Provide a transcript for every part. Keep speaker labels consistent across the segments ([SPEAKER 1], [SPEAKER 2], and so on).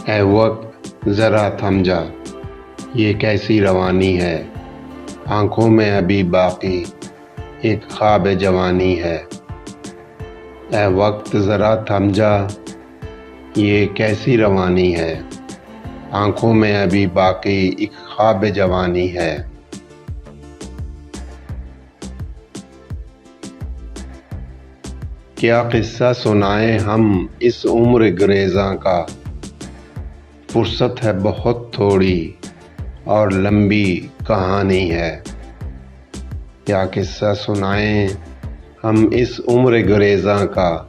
[SPEAKER 1] ऐ वक्त ज़रा थम जा, ये कैसी रवानी है। आँखों में अभी बाकी एक ख्वाब जवानी है। ऐ वक्त ज़रा थम जा, ये कैसी रवानी है। आँखों में अभी बाकी एक ख्वाब जवानी है। क्या किस्सा सुनाए हम इस उम्र गुरेज़ां का। फुर्सत है बहुत थोड़ी और लंबी कहानी है। क्या किस्सा सुनाएं हम इस उम्र गुरेज़ां का।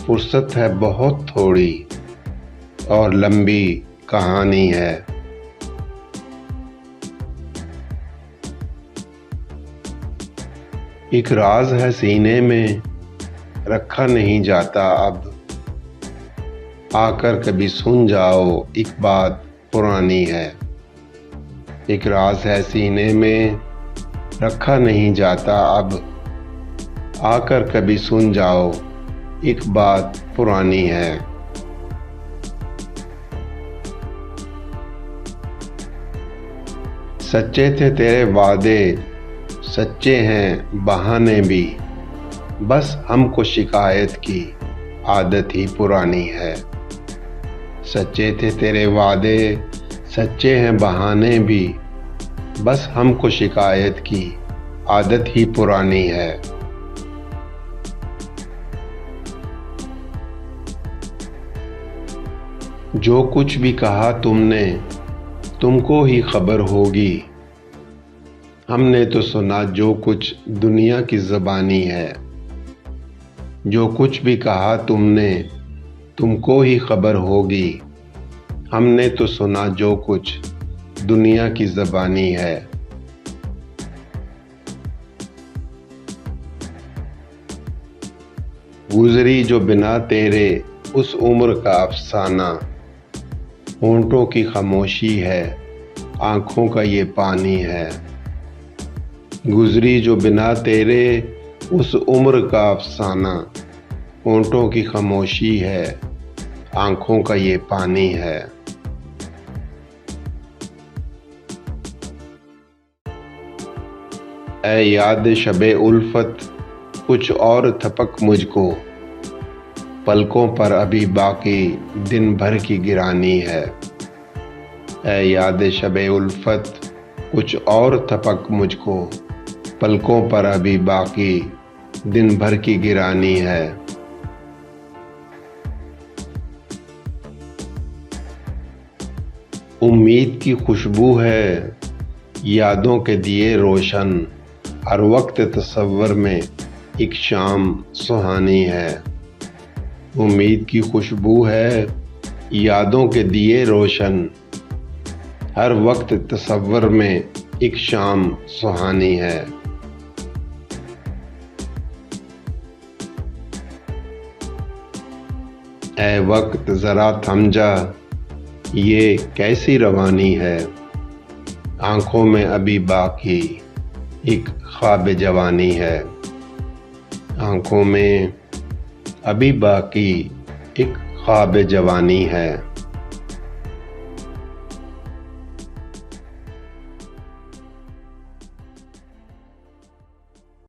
[SPEAKER 1] फुर्सत है बहुत थोड़ी और लंबी कहानी है। एक राज है सीने में, रखा नहीं जाता अब। आकर कभी सुन जाओ, एक बात पुरानी है। एक राज है सीने में, रखा नहीं जाता अब। आकर कभी सुन जाओ, एक बात पुरानी है। सच्चे थे तेरे वादे, सच्चे हैं बहाने भी। बस हमको शिकायत की आदत ही पुरानी है। सच्चे थे तेरे वादे, सच्चे हैं बहाने भी। बस हमको शिकायत की आदत ही पुरानी है। जो कुछ भी कहा तुमने, तुमको ही खबर होगी। हमने तो सुना जो कुछ दुनिया की ज़बानी है। जो कुछ भी कहा तुमने, तुमको ही खबर होगी। हमने तो सुना जो कुछ दुनिया की ज़बानी है। गुज़री जो बिना तेरे उस उम्र का अफसाना। होंठों की खामोशी है, आँखों का ये पानी है। गुज़री जो बिना तेरे उस उम्र का अफसाना। होंठों की खामोशी है, आँखों का ये पानी है। ऐ याद शबे उल्फत, कुछ और थपक मुझको। पलकों पर अभी बाकी दिन भर की गिरानी है। ऐ याद शबे उल्फत, कुछ और थपक मुझको। पलकों पर अभी बाकी दिन भर की गिरानी है। उम्मीद की खुशबू है, यादों के दिए रोशन। हर वक्त तसव्वुर में एक शाम सुहानी है। उम्मीद की खुशबू है, यादों के दिए रोशन। हर वक्त तसव्वुर में एक शाम सुहानी है। ऐ वक्त ज़रा थम जा, ये कैसी रवानी है। आँखों में अभी बाकी एक ख्वाब जवानी है। आँखों में अभी बाकी एक ख्वाब जवानी है।